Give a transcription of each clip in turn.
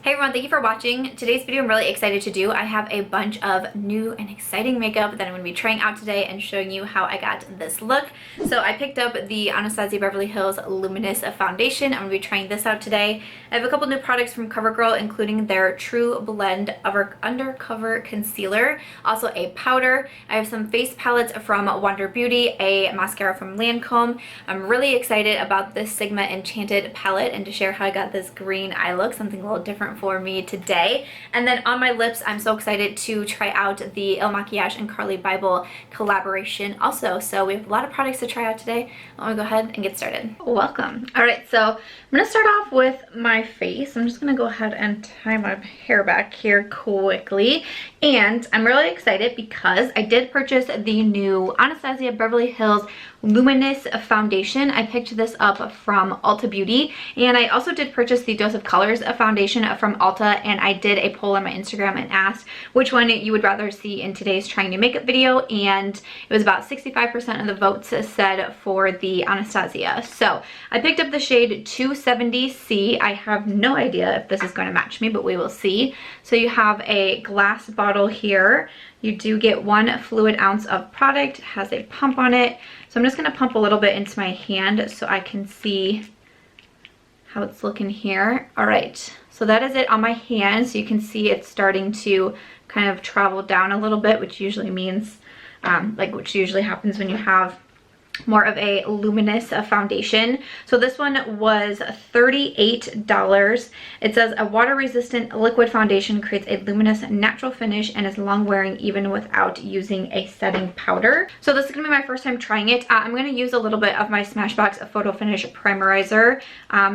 Hey everyone, thank you for watching. Today's video I'm really excited to do. I have a bunch of new and exciting makeup that I'm going to be trying out today and showing you how I got this look. So I picked up the Anastasia Beverly Hills Luminous Foundation. I'm going to be trying this out today. I have a couple new products from Covergirl, including their True Blend Undercover Concealer, also a powder. I have some face palettes from Wonder Beauty, a mascara from Lancome. I'm really excited about this Sigma Enchanted palette and to share how I got this green eye look, something a little different for me today. And then on my lips, I'm so excited to try out the Makiage and Carli Bybel collaboration also. So we have a lot of products to try out today. I'm gonna go ahead and get started. Welcome. All right, so I'm gonna start off with my face. I'm just gonna go ahead and tie my hair back here quickly. And I'm really excited because I did purchase the new Anastasia Beverly Hills Luminous Foundation. I picked this up from Ulta Beauty, and I also did purchase the Dose of Colors foundation from Ulta, and I did a poll on my Instagram and asked which one you would rather see in today's trying new makeup video, and it was about 65% of the votes said for the Anastasia. So I picked up the shade 270C. I have no idea if this is going to match me, but we will see. So you have a glass bottle here. You do get 1 fluid ounce of product. It has a pump on it. So I'm just going to pump a little bit into my hand so I can see how it's looking here. All right, so that is it on my hand. So you can see it's starting to kind of travel down a little bit, which usually means, which usually happens when you have more of a luminous foundation. So this one was $38. It says a water resistant liquid foundation creates a luminous natural finish and is long wearing even without using a setting powder. So this is gonna be my first time trying it. I'm gonna use a little bit of my Smashbox Photo Finish Primerizer.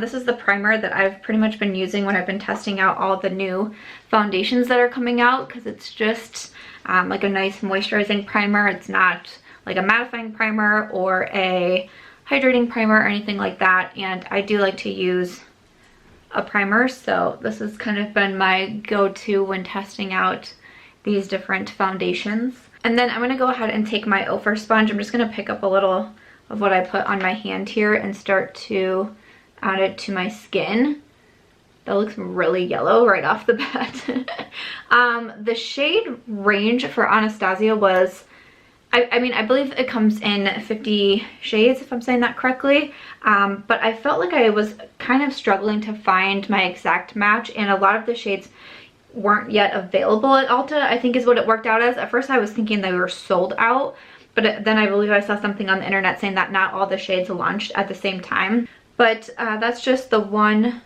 This is the primer that I've pretty much been using when I've been testing out all the new foundations that are coming out, because it's just like a nice moisturizing primer. It's not like a mattifying primer or a hydrating primer or anything like that, and I do like to use a primer, so this has kind of been my go-to when testing out these different foundations. And then I'm going to go ahead and take my Ofra Sponge. I'm just going to pick up a little of what I put on my hand here and start to add it to my skin. That looks really yellow right off the bat. The shade range for Anastasia was, I mean, I believe it comes in 50 shades, if I'm saying that correctly. But I felt like I was kind of struggling to find my exact match, and a lot of the shades weren't yet available at Ulta, I think is what it worked out as. At first I was thinking they were sold out, but then I believe I saw something on the internet saying that not all the shades launched at the same time. But that's just the one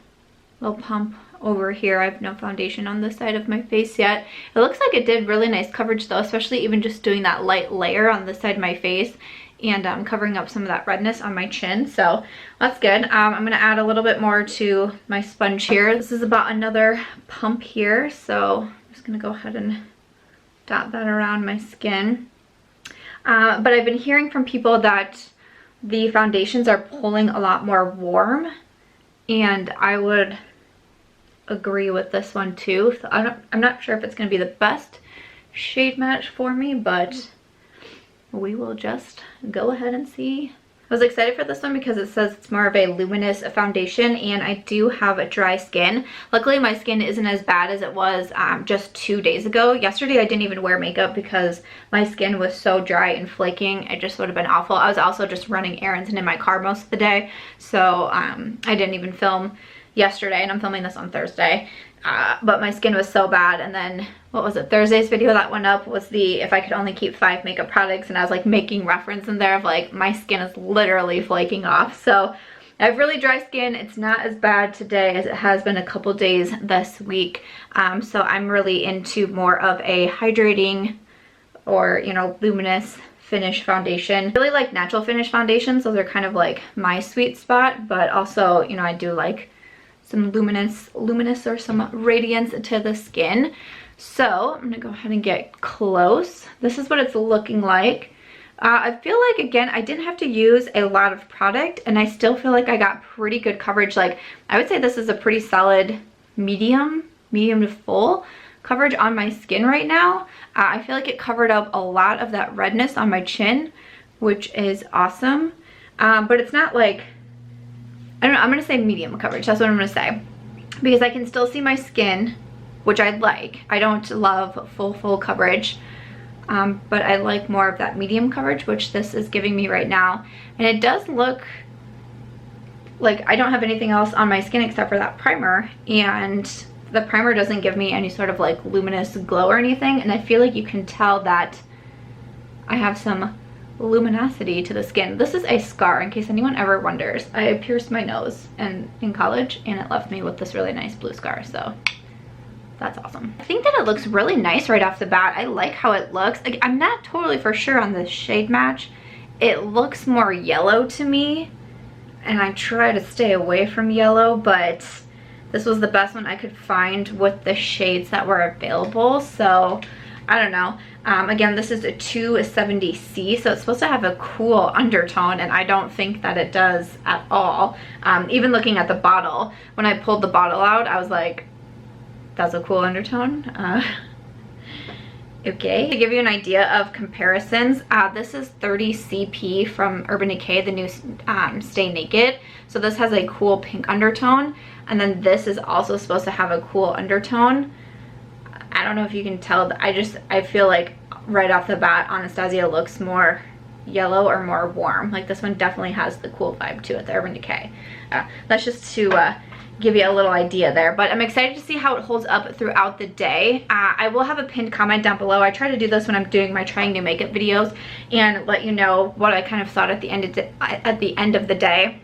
little pump over here. I have no foundation on this side of my face yet. It looks like it did really nice coverage though, especially even just doing that light layer on this side of my face and covering up some of that redness on my chin, so that's good. I'm gonna add a little bit more to my sponge here. This is about another pump here, so I'm just gonna go ahead and dot that around my skin. But I've been hearing from people that the foundations are pulling a lot more warm, and I would agree with this one too. So I'm not sure if it's going to be the best shade match for me, but we will just go ahead and see. I was excited for this one because it says it's more of a luminous foundation, and I do have a dry skin. Luckily my skin isn't as bad as it was just 2 days ago. Yesterday I didn't even wear makeup because my skin was so dry and flaking. It just would have been awful. I was also just running errands and in my car most of the day, so I didn't even film yesterday, and I'm filming this on Thursday, but my skin was so bad. And then what was it, Thursday's video that went up was the if I could only keep 5 makeup products, and I was like making reference in there of like my skin is literally flaking off. So I have really dry skin. It's not as bad today as it has been a couple days this week, so I'm really into more of a hydrating or, you know, luminous finish foundation. I really like natural finish foundations. Those are kind of like my sweet spot, but also, you know, I do like some luminous or some radiance to the skin. So I'm gonna go ahead and get close. This is what it's looking like. I feel like, again, I didn't have to use a lot of product, and I still feel like I got pretty good coverage. Like, I would say this is a pretty solid medium to full coverage on my skin right now. I feel like it covered up a lot of that redness on my chin, which is awesome. But it's not like, I don't know, I'm gonna say medium coverage. That's what I'm gonna say. because I can still see my skin, which I'd like. I don't love full coverage, but I like more of that medium coverage, which this is giving me right now. And it does look like I don't have anything else on my skin except for that primer, and the primer doesn't give me any sort of like luminous glow or anything, and I feel like you can tell that I have some luminosity to the skin. This is a scar, in case anyone ever wonders. I pierced my nose in college, and it left me with this really nice blue scar, so that's awesome. I think that it looks really nice right off the bat. I like how it looks. Like, I'm not totally for sure on the shade match. It looks more yellow to me, and I try to stay away from yellow, but this was the best one I could find with the shades that were available, so I don't know. Again, this is a 270C, so it's supposed to have a cool undertone, and I don't think that it does at all. Even looking at the bottle, when I pulled the bottle out, I was like, that's a cool undertone. Okay, to give you an idea of comparisons, this is 30 CP from Urban Decay, the new Stay Naked. So this has a cool pink undertone, and then this is also supposed to have a cool undertone. I don't know if you can tell, I feel like right off the bat, Anastasia looks more yellow or more warm. Like, this one definitely has the cool vibe to it, the Urban Decay. That's just to give you a little idea there, but I'm excited to see how it holds up throughout the day. I will have a pinned comment down below. I try to do this when I'm doing my trying new makeup videos and let you know what I kind of thought at the end of the day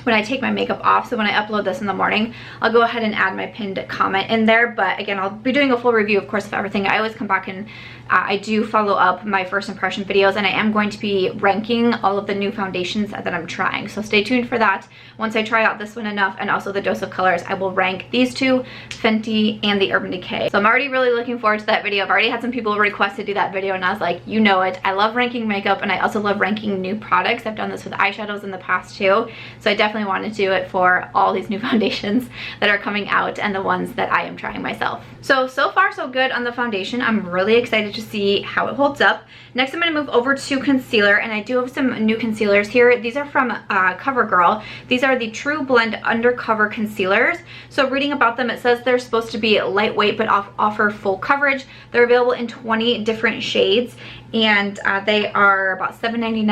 when I take my makeup off. So when I upload this in the morning, I'll go ahead and add my pinned comment in there. But again, I'll be doing a full review, of course, of everything. I always come back and I do follow up my first impression videos, and I am going to be ranking all of the new foundations that I'm trying. So stay tuned for that. Once I try out this one enough, and also the Dose of Colors, I will rank these two, Fenty and the Urban Decay. So I'm already really looking forward to that video. I've already had some people request to do that video, and I was like, you know it. I love ranking makeup, and I also love ranking new products. I've done this with eyeshadows in the past too. So I definitely want to do it for all these new foundations that are coming out and the ones that I am trying myself. So far so good on the foundation. I'm really excited to see how it holds up. Next, I'm going to move over to concealer, and I do have some new concealers here. These are from Covergirl. These are the True Blend Undercover concealers. So reading about them, it says they're supposed to be lightweight but offer full coverage. They're available in 20 different shades, and they are about $7.99,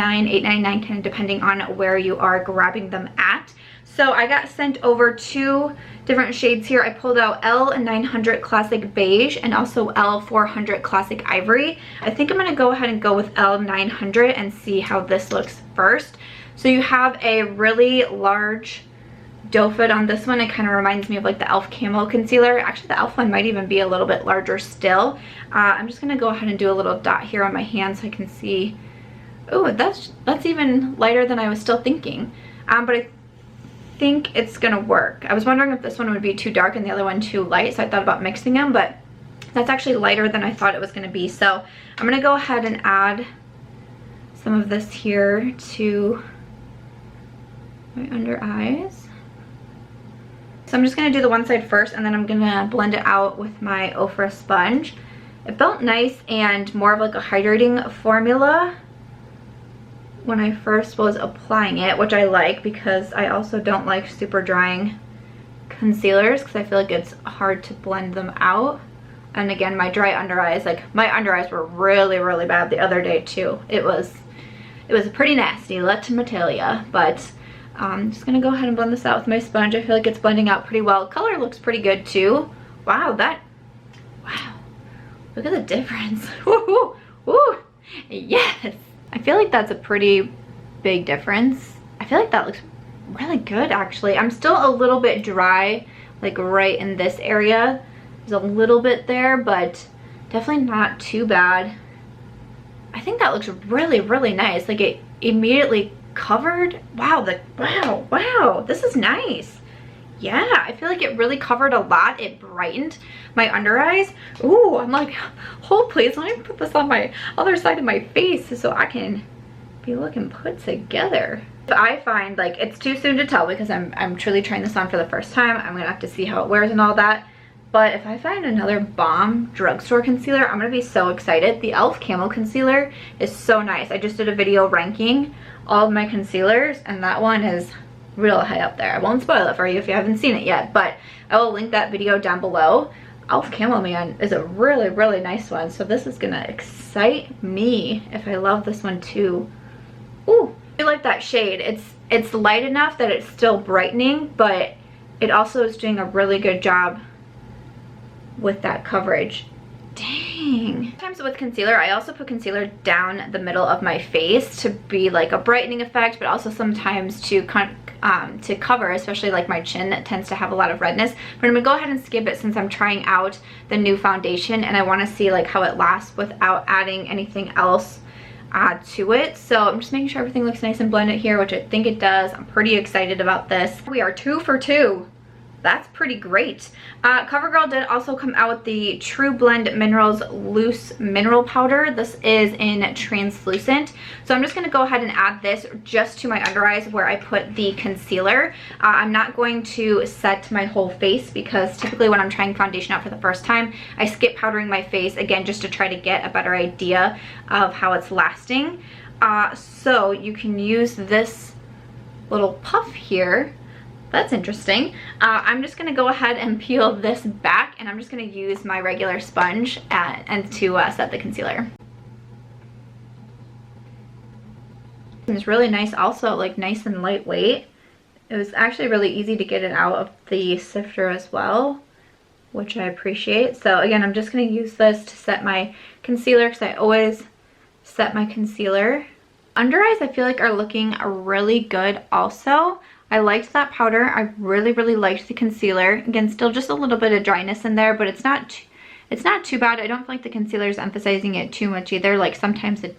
$8.99, kind of depending on where you are grabbing them at. So I got sent over 2 different shades here. I pulled out L900 Classic Beige and also L400 Classic Ivory. I think I'm going to go ahead and go with L900 and see how this looks first. So you have a really large doe foot on this one. It kind of reminds me of like the e.l.f. Camo Concealer. Actually, the e.l.f. one might even be a little bit larger still. I'm just going to go ahead and do a little dot here on my hand so I can see. Oh, that's even lighter than I was still thinking. But I think it's gonna work. I was wondering if this one would be too dark and the other one too light, so I thought about mixing them, but that's actually lighter than I thought it was gonna be. So I'm gonna go ahead and add some of this here to my under eyes. So I'm just gonna do the one side first, and then I'm gonna blend it out with my Ofra Sponge. It felt nice and more of like a hydrating formula when I first was applying it, which I like because I also don't like super drying concealers because I feel like it's hard to blend them out. And again, my dry under eyes, like my under eyes were really bad the other day too. It was pretty nasty, let me tell ya. But I'm just gonna go ahead and blend this out with my sponge. I feel like it's blending out pretty well. Color looks pretty good too. Wow, look at the difference. Woo, woo, yes. I feel like that's a pretty big difference. I feel like that looks really good actually. I'm still a little bit dry, like right in this area. There's a little bit there, but definitely not too bad. I think that looks really nice. Like it immediately covered. Wow, wow, this is nice. Yeah, I feel like it really covered a lot. It brightened my under eyes. Ooh, I'm like, hold please, let me put this on my other side of my face so I can be looking put together. I find like it's too soon to tell because I'm truly trying this on for the first time. I'm gonna have to see how it wears and all that. But if I find another bomb drugstore concealer, I'm gonna be so excited. The e.l.f. Camo Concealer is so nice. I just did a video ranking all of my concealers, and that one is real high up there. I won't spoil it for you if you haven't seen it yet, but I will link that video down below. Elf Camo Man is a really, really nice one, so this is gonna excite me if I love this one too. Ooh, I like that shade. It's light enough that it's still brightening, but it also is doing a really good job with that coverage. Dang. Sometimes with concealer, I also put concealer down the middle of my face to be like a brightening effect, but also sometimes to cover, especially like my chin that tends to have a lot of redness. But I'm gonna go ahead and skip it since I'm trying out the new foundation and I wanna see like how it lasts without adding anything else to it. So I'm just making sure everything looks nice and blended here, which I think it does. I'm pretty excited about this. We are 2 for 2. That's pretty great. Covergirl did also come out with the True Blend Minerals Loose Mineral Powder. This is in translucent. So I'm just gonna go ahead and add this just to my under eyes where I put the concealer. I'm not going to set my whole face because typically when I'm trying foundation out for the first time, I skip powdering my face again just to try to get a better idea of how it's lasting. So you can use this little puff here. That's interesting. I'm just gonna go ahead and peel this back and I'm just gonna use my regular sponge and to set the concealer. It's really nice also, like nice and lightweight. It was actually really easy to get it out of the sifter as well, which I appreciate. So again, I'm just gonna use this to set my concealer because I always set my concealer. Under eyes I feel like are looking really good also. I liked that powder. I really, really liked the concealer. Again, still just a little bit of dryness in there, but it's not too bad. I don't feel like the concealer is emphasizing it too much either. Like sometimes it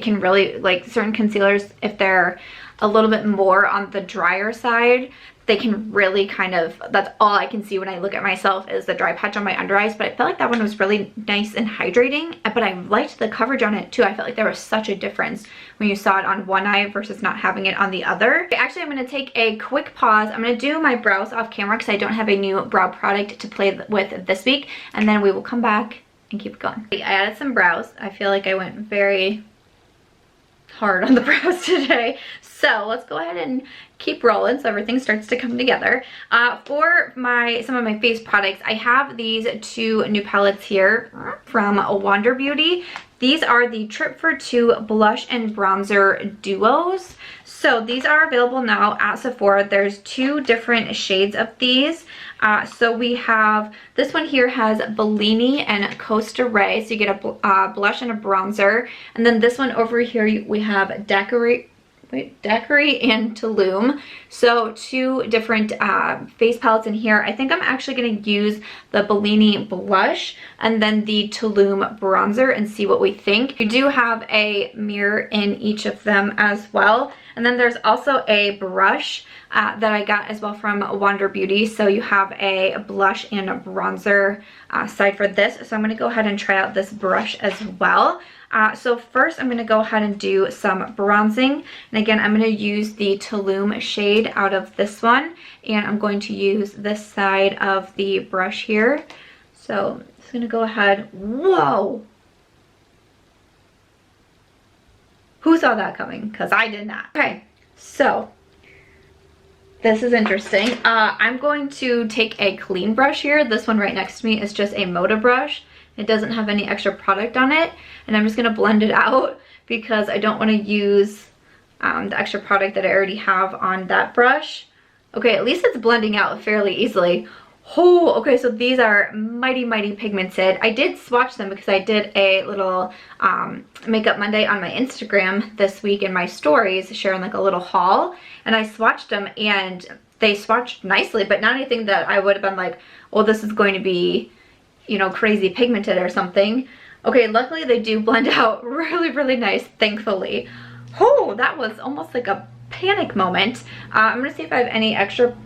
can really, like certain concealers, if they're a little bit more on the drier side, they can really kind of, that's all I can see when I look at myself is the dry patch on my under eyes. But I felt like that one was really nice and hydrating, but I liked the coverage on it too. I felt like there was such a difference when you saw it on one eye versus not having it on the other. Actually, I'm gonna take a quick pause. I'm gonna do my brows off camera because I don't have a new brow product to play with this week, and then we will come back and keep going. I added some brows. I feel like I went very hard on the brows today, so let's go ahead and keep rolling so everything starts to come together. For some of my face products, I have these 2 new palettes here from Wander Beauty. These are the Trip for 2 blush and bronzer duos. So these are available now at Sephora. There's 2 different shades of these. So we have, this one here has Bellini and Costa Ray, so you get a blush and a bronzer. And then this one over here, we have Daiquiri and Tulum. So 2 different face palettes in here. I think I'm actually going to use the Bellini blush and then the Tulum bronzer and see what we think. You do have a mirror in each of them as well. And then there's also a brush that I got as well from Wander Beauty. So you have a blush and a bronzer side for this. So I'm going to go ahead and try out this brush as well. So first I'm going to go ahead and do some bronzing. And again, I'm going to use the Tulum shade out of this one. And I'm going to use this side of the brush here. So I'm just going to go ahead. Whoa! Who saw that coming? Because I did not. Okay, so this is interesting. I'm going to take a clean brush here. This one right next to me is just a Moda brush. It doesn't have any extra product on it. And I'm just going to blend it out because I don't want to use the extra product that I already have on that brush. Okay, at least it's blending out fairly easily. Oh, okay, so these are mighty, mighty pigmented. I did swatch them because I did a little Makeup Monday on my Instagram this week in my stories, sharing like a little haul. And I swatched them and they swatched nicely, but not anything that I would have been like, oh, this is going to be, you know, crazy pigmented or something. Okay, luckily they do blend out really, really nice, thankfully. Oh, that was almost like a panic moment. I'm gonna see if I have any extra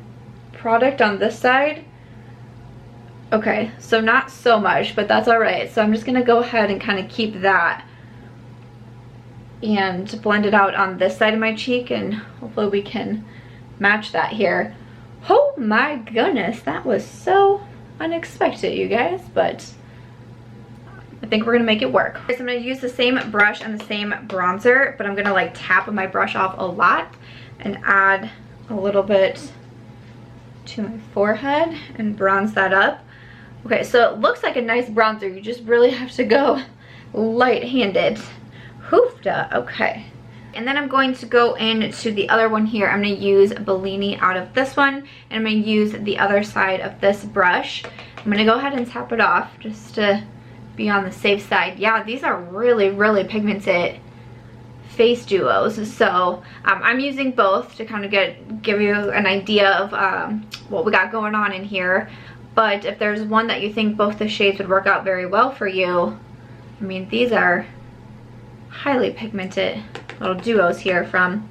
product on this side. Okay, so not so much, but that's all right. So I'm just gonna go ahead and kind of keep that and blend it out on this side of my cheek, and hopefully we can match that here. Oh my goodness, that was so unexpected, you guys, but I think we're gonna make it work. So I'm gonna use the same brush and the same bronzer, but I'm gonna like tap my brush off a lot and add a little bit to my forehead and bronze that up. Okay, so it looks like a nice bronzer. You just really have to go light-handed. Hoofda, okay. And then I'm going to go into the other one here. I'm going to use Bellini out of this one, and I'm going to use the other side of this brush. I'm going to go ahead and tap it off just to be on the safe side. Yeah, these are really, really pigmented face duos. So I'm using both to kind of give you an idea of what we got going on in here. But if there's one that you think both the shades would work out very well for you, I mean, these are highly pigmented little duos here from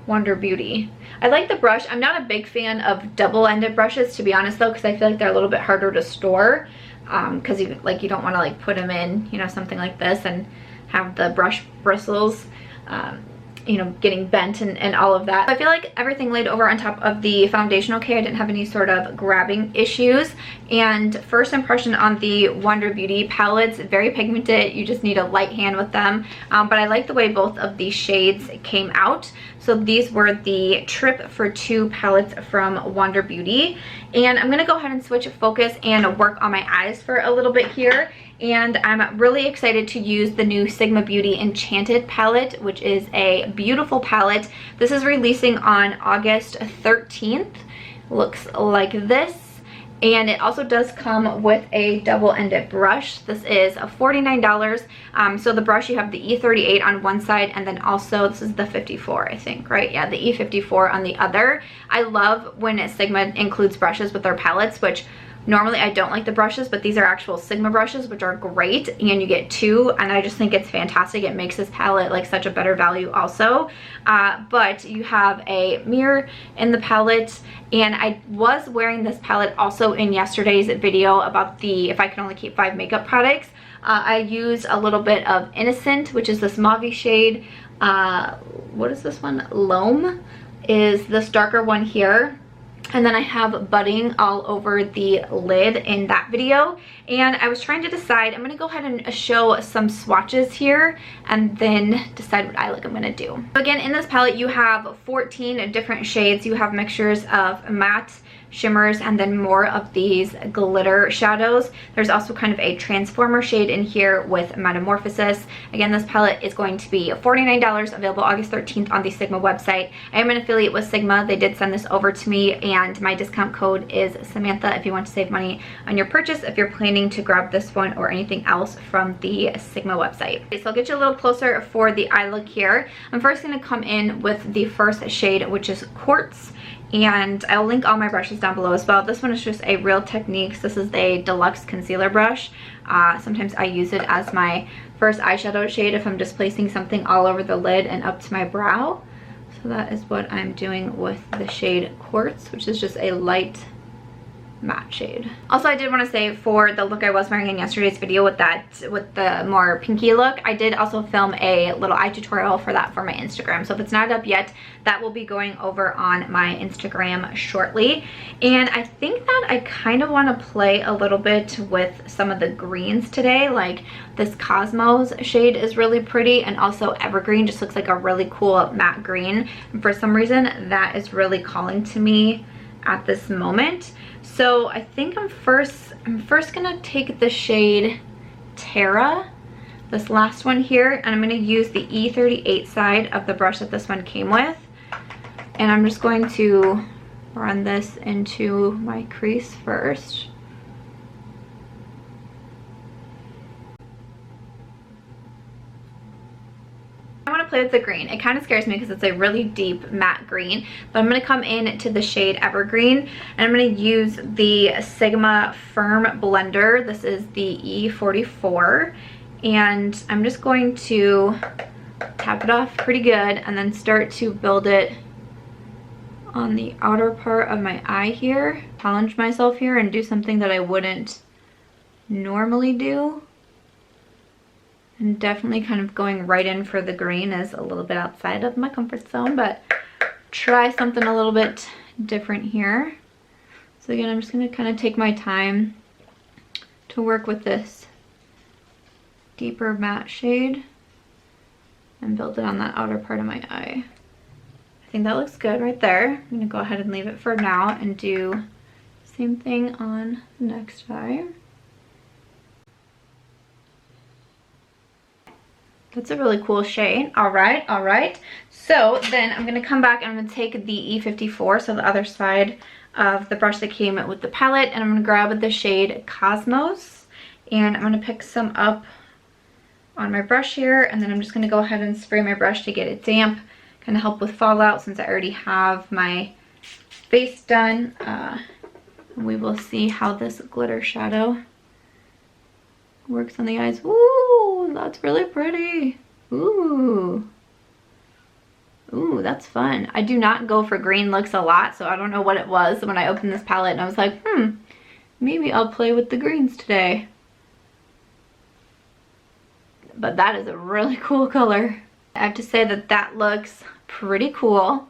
Wonder Beauty. I like the brush. I'm not a big fan of double-ended brushes, to be honest, though, because I feel like they're a little bit harder to store. Because you don't want to like put them in, you know, something like this and have the brush bristles you know, getting bent and all of that. I feel like everything laid over on top of the foundation okay. I didn't have any sort of grabbing issues. And first impression on the Wonder Beauty palettes, very pigmented. You just need a light hand with them. But I like the way both of these shades came out. So these were the Trip for Two palettes from Wonder Beauty. And I'm gonna go ahead and switch focus and work on my eyes for a little bit here. And I'm really excited to use the new Sigma Beauty Enchanted palette, which is a beautiful palette. This is releasing on August 13th. Looks like this. And it also does come with a double-ended brush. This is $49. So the brush, you have the E38 on one side, and then also this is the 54, I think, right? Yeah, the E54 on the other. I love when Sigma includes brushes with their palettes, which normally I don't like the brushes, but these are actual Sigma brushes, which are great, and you get two, and I just think it's fantastic. It makes this palette like such a better value also. But you have a mirror in the palette, and I was wearing this palette also in yesterday's video about the If I Can Only Keep 5 makeup products. I used a little bit of Innocent, which is this mauve shade. What is this one? Loam is this darker one here. And then I have budding all over the lid in that video. And I was trying to decide, I'm going to go ahead and show some swatches here and then decide what eye look I'm going to do. So again, in this palette you have 14 different shades. You have mixtures of matte, shimmers, and then more of these glitter shadows. There's also kind of a transformer shade in here with Metamorphosis. Again, this palette is going to be $49, available August 13th on the Sigma website. I am an affiliate with Sigma. They did send this over to me, and my discount code is Samantha if you want to save money on your purchase if you're planning to grab this one or anything else from the Sigma website. Okay, so I'll get you a little closer for the eye look here. I'm first going to come in with the first shade, which is Quartz. And I'll link all my brushes down below as well. This one is just a Real Techniques. This is a deluxe concealer brush. Sometimes I use it as my first eyeshadow shade if I'm just placing something all over the lid and up to my brow. So that is what I'm doing with the shade Quartz, which is just a light matte shade. Also, I did want to say, for the look I was wearing in yesterday's video with the more pinky look, I did also film a little eye tutorial for that for my Instagram. So if it's not up yet, that will be going over on my Instagram shortly. And I think that I kind of want to play a little bit with some of the greens today. Like this Cosmos shade is really pretty, and also Evergreen just looks like a really cool matte green. And for some reason, that is really calling to me at this moment. So I think I'm first gonna take the shade Terra, this last one here, and I'm gonna use the E38 side of the brush that this one came with. And I'm just going to run this into my crease first. I want to play with the green. It kind of scares me because it's a really deep matte green, but I'm going to come in to the shade Evergreen, and I'm going to use the Sigma Firm Blender. This is the E44, and I'm just going to tap it off pretty good and then start to build it on the outer part of my eye here. Challenge myself here and do something that I wouldn't normally do. And definitely kind of going right in for the green is a little bit outside of my comfort zone, but try something a little bit different here. So again, I'm just going to kind of take my time to work with this deeper matte shade and build it on that outer part of my eye. I I think that looks good right there. I'm gonna go ahead and leave it for now and do the same thing on the next eye. That's a really cool shade. All right. So then I'm gonna come back and I'm gonna take the E54, so the other side of the brush that came with the palette, and I'm gonna grab the shade Cosmos, and I'm gonna pick some up on my brush here, and then I'm just gonna go ahead and spray my brush to get it damp, kind of help with fallout since I already have my face done. We will see how this glitter shadow works on the eyes. Ooh, that's really pretty. Ooh, that's fun. I do not go for green looks a lot, so I don't know what it was when I opened this palette and I was like, maybe I'll play with the greens today. But that is a really cool color. I have to say that that looks pretty cool.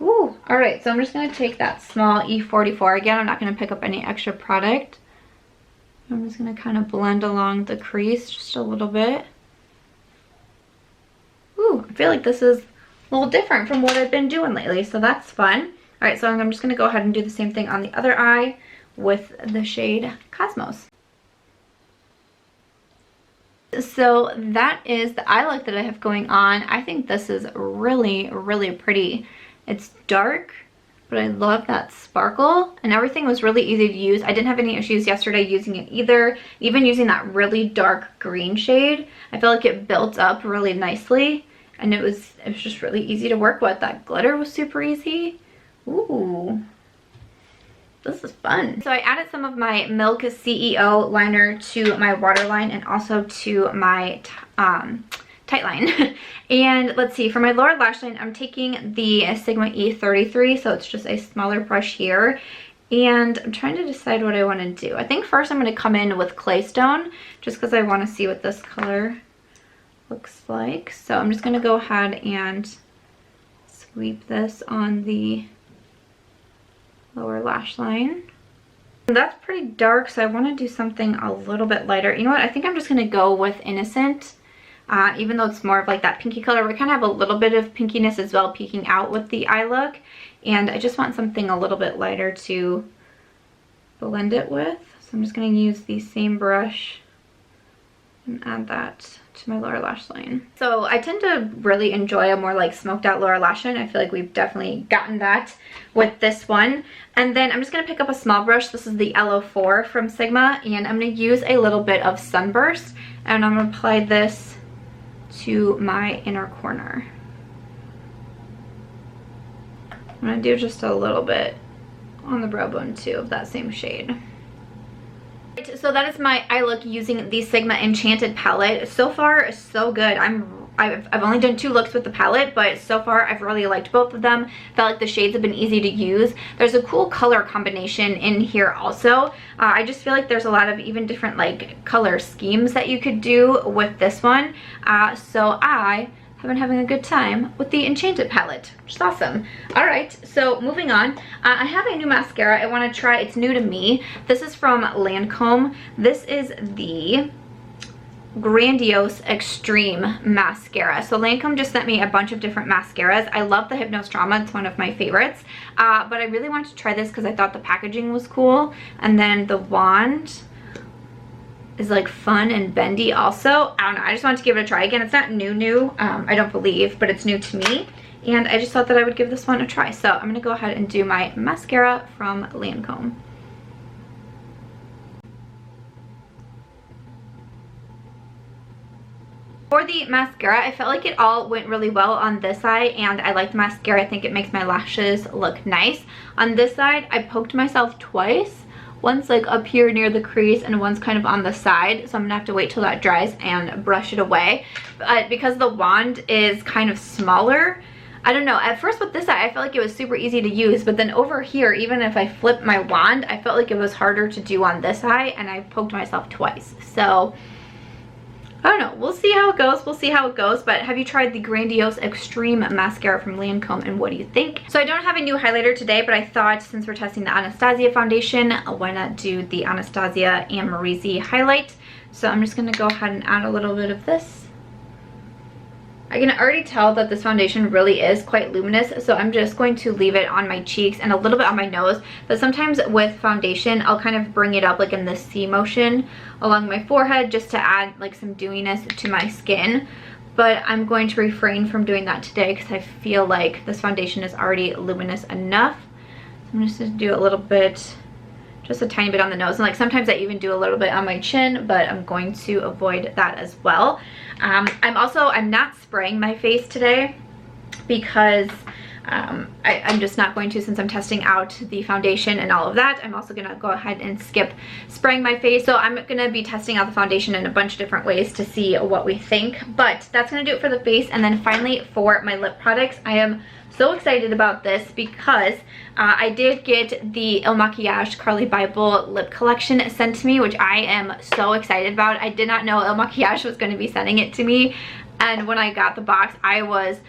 Ooh, all right, so I'm just gonna take that small E44. Again, I'm not gonna pick up any extra product. I'm just gonna kind of blend along the crease just a little bit. Ooh, I feel like this is a little different from what I've been doing lately, so that's fun. All right, so I'm just gonna go ahead and do the same thing on the other eye with the shade Cosmos. So that is the eye look that I have going on. I think this is really, really pretty. It's dark, but I love that sparkle, and everything was really easy to use. I didn't have any issues yesterday using it either. Even using that really dark green shade, I feel like it built up really nicely, and it was just really easy to work with. That glitter was super easy. Ooh, this is fun. So I added some of my Milk CEO liner to my waterline and also to my tight line. And let's see, for my lower lash line, I'm taking the Sigma E33, so it's just a smaller brush here. And I'm trying to decide what I want to do. I think first I'm going to come in with Claystone, just because I want to see what this color looks like. So I'm just going to go ahead and sweep this on the lower lash line. That's pretty dark, so I want to do something a little bit lighter. You know what? I think I'm just going to go with Innocent. Even though it's more of like that pinky color, we kind of have a little bit of pinkiness as well peeking out with the eye look. And I just want something a little bit lighter to blend it with. So I'm just going to use the same brush and add that to my lower lash line. So I tend to really enjoy a more like smoked out lower lash line. I feel like we've definitely gotten that with this one. And then I'm just going to pick up a small brush. This is the LO4 from Sigma, and I'm going to use a little bit of Sunburst, and I'm going to apply this to my inner corner. I'm going to do just a little bit on the brow bone too of that same shade. So that is my eye look using the Sigma Enchanted palette. So far, so good. I've only done 2 looks with the palette, but so far I've really liked both of them. Felt like the shades have been easy to use. There's a cool color combination in here also. I just feel like there's a lot of even different like color schemes that you could do with this one. So I have been having a good time with the Enchanted palette, which is awesome. All right, so moving on. I have a new mascara I want to try. It's new to me. This is from Lancome. This is the Grandiose Extreme Mascara. So Lancome just sent me a bunch of different mascaras. I love the Hypnose Drama. It's one of my favorites. But I really wanted to try this because I thought the packaging was cool. And then the wand is like fun and bendy also. I don't know. I just wanted to give it a try. Again, it's not new. I don't believe, but it's new to me. And I just thought that I would give this one a try. So I'm going to go ahead and do my mascara from Lancome. For the mascara, I felt like it all went really well on this side, and I like the mascara. I think it makes my lashes look nice. On this side, I poked myself twice. Once like up here near the crease and once kind of on the side. So I'm gonna have to wait till that dries and brush it away. But because the wand is kind of smaller, I don't know. At first with this side, I felt like it was super easy to use, but then over here, even if I flip my wand, I felt like it was harder to do on this eye, and I poked myself twice. So I don't know. We'll see how it goes. We'll see how it goes. But have you tried the Grandiose Extreme Mascara from Lancome, and what do you think? So I don't have a new highlighter today, but I thought since we're testing the Anastasia foundation, why not do the Anastasia Amrezy Highlight? So I'm just going to go ahead and add a little bit of this. I can already tell that this foundation really is quite luminous, so I'm just going to leave it on my cheeks and a little bit on my nose. But sometimes with foundation, I'll kind of bring it up like in the C motion along my forehead just to add like some dewiness to my skin. But I'm going to refrain from doing that today because I feel like this foundation is already luminous enough. So I'm just going to do a little bit, just a tiny bit on the nose, and like sometimes I even do a little bit on my chin, but I'm going to avoid that as well. I'm not spraying my face today because I'm just not going to, since I'm testing out the foundation and all of that. I'm also gonna go ahead and skip spraying my face. So I'm gonna be testing out the foundation in a bunch of different ways to see what we think, but that's gonna do it for the face. And then finally for my lip products, I am so excited about this because I did get the Makiage Carli Bybel lip collection sent to me, which I am so excited about. I did not know Makiage was going to be sending it to me, and when I got the box, I was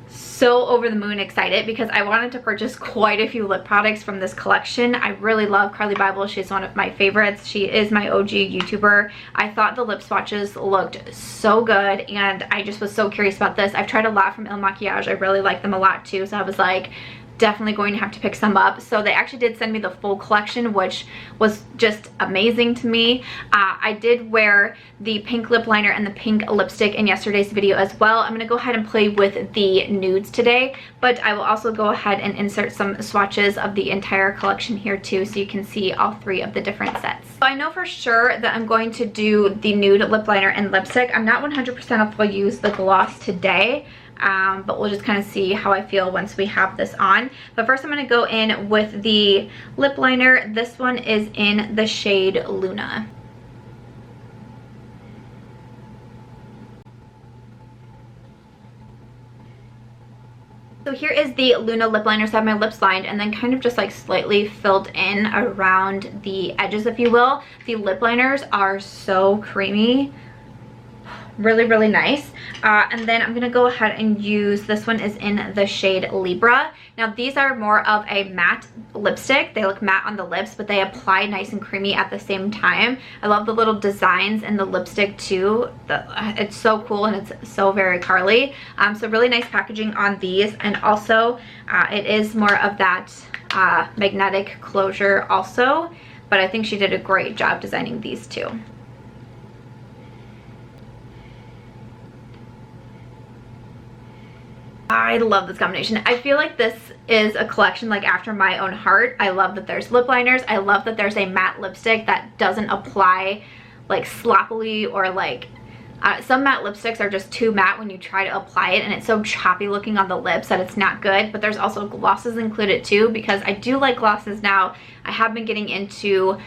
so over the moon excited because I wanted to purchase quite a few lip products from this collection. I really love Carli Bybel. She's one of my favorites. She is my OG YouTuber. I thought the lip swatches looked so good, and I just was so curious about this. I've tried a lot from Makiage. I really like them a lot too, so I was like, definitely going to have to pick some up. So they actually did send me the full collection, which was just amazing to me. I did wear the pink lip liner and the pink lipstick in yesterday's video as well. I'm gonna go ahead and play with the nudes today, but I will also go ahead and insert some swatches of the entire collection here too, so you can see all three of the different sets. So I know for sure that I'm going to do the nude lip liner and lipstick. I'm not 100% if I'll use the gloss today. But we'll just kind of see how I feel once we have this on. But first I'm going to go in with the lip liner. This one is in the shade Luna. So here is the Luna lip liner. So I have my lips lined and then kind of just like slightly filled in around the edges, if you will. The lip liners are so creamy. Really, really nice. And then I'm gonna go ahead and use, this one is in the shade Libra. Now these are more of a matte lipstick. They look matte on the lips, but they apply nice and creamy at the same time. I love the little designs in the lipstick too. It's so cool and it's so very Carli. So really nice packaging on these, and also it is more of that magnetic closure also, but I think she did a great job designing these two. I love this combination. I feel like this is a collection like after my own heart. I love that there's lip liners. I love that there's a matte lipstick that doesn't apply like sloppily, or like some matte lipsticks are just too matte when you try to apply it and it's so choppy looking on the lips that it's not good. But there's also glosses included too, because I do like glosses now. I have been getting into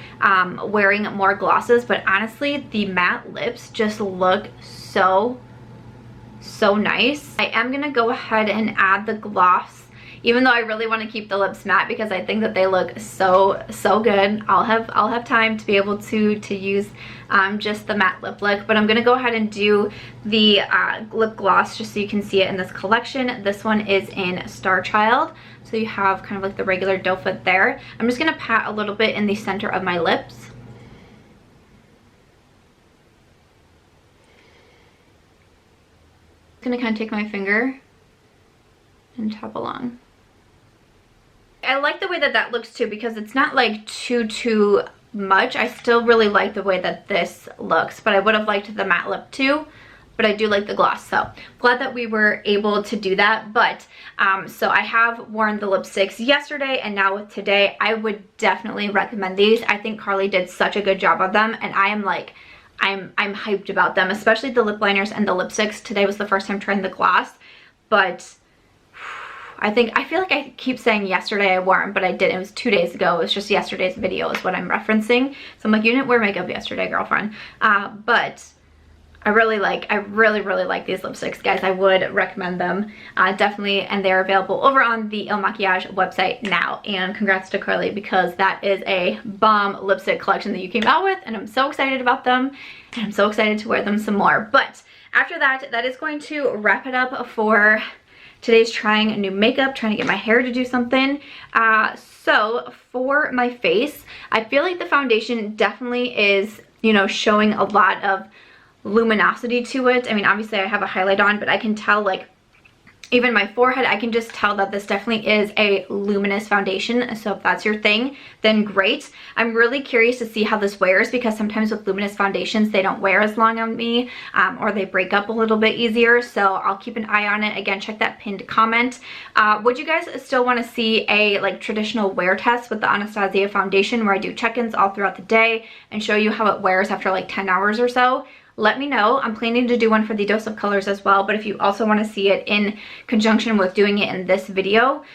wearing more glosses, but honestly the matte lips just look so nice. I am gonna go ahead and add the gloss, even though I really want to keep the lips matte because I think that they look so good. I'll have time to be able to use just the matte lip look, but I'm gonna go ahead and do the lip gloss just so you can see it in this collection. This one is in Star Child, so you have kind of like the regular doe foot there. I'm just gonna pat a little bit in the center of my lips. I'm gonna kind of take my finger and tap along. I like the way that that looks too, because it's not like too much. I still really like the way that this looks, but I would have liked the matte lip too, but I do like the gloss. So glad that we were able to do that. But so I have worn the lipsticks yesterday, and now with today, I would definitely recommend these. I think Carli did such a good job of them, and I am like, I'm hyped about them, especially the lip liners and the lipsticks. Today was the first time trying the gloss, but I feel like I keep saying yesterday I wore them, but I didn't. It was 2 days ago. It was just yesterday's video is what I'm referencing. So I'm like, you didn't wear makeup yesterday, girlfriend. But I really like these lipsticks, guys. I would recommend them definitely, and they're available over on the Makiage website now. And congrats to Carli, because that is a bomb lipstick collection that you came out with, and I'm so excited about them, and I'm so excited to wear them some more. But after that, that is going to wrap it up for today's trying new makeup, trying to get my hair to do something. So for my face, I feel like the foundation definitely is, you know, showing a lot of luminosity to it. I mean, obviously I have a highlight on, but I can tell, like, even my forehead, I can just tell that this definitely is a luminous foundation. So if that's your thing, then great. I'm really curious to see how this wears, because sometimes with luminous foundations, they don't wear as long on me, or they break up a little bit easier. So I'll keep an eye on it. Again, check that pinned comment. Would you guys still want to see a like traditional wear test with the Anastasia foundation, where I do check-ins all throughout the day and show you how it wears after like 10 hours or so? Let me know. I'm planning to do one for the Dose of Colors as well, but if you also want to see it in conjunction with doing it in this video,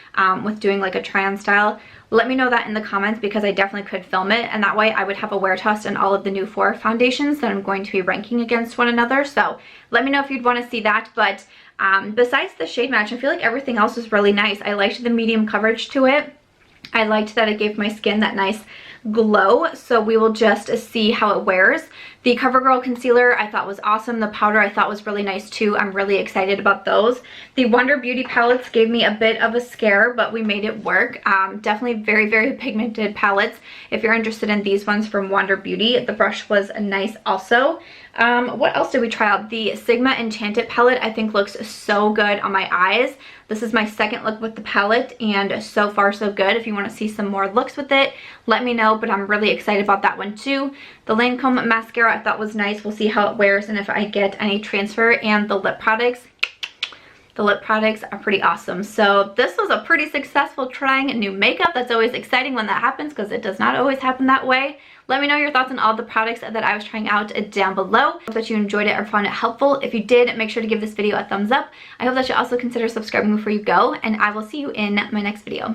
with doing like a try-on style, let me know that in the comments, because I definitely could film it, and that way I would have a wear test in all of the new 4 foundations that I'm going to be ranking against one another. So let me know if you'd want to see that. But besides the shade match, I feel like everything else is really nice. I liked the medium coverage to it. I liked that it gave my skin that nice glow, so we will just see how it wears. The Covergirl concealer I thought was awesome. The powder I thought was really nice too. I'm really excited about those. The Wonder Beauty palettes gave me a bit of a scare, but we made it work. Definitely very, very pigmented palettes. If you're interested in these ones from Wonder Beauty, the brush was nice also. What else did we try out? The Sigma Enchanted palette I think looks so good on my eyes. This is my second look with the palette, and so far so good. If you want to see some more looks with it, let me know, but I'm really excited about that one too. The Lancome mascara I thought was nice. We'll see how it wears and if I get any transfer. And the lip products. The lip products are pretty awesome. So this was a pretty successful trying new makeup. That's always exciting when that happens, because it does not always happen that way. Let me know your thoughts on all the products that I was trying out down below. I hope that you enjoyed it or found it helpful. If you did, make sure to give this video a thumbs up. I hope that you also consider subscribing before you go, and I will see you in my next video.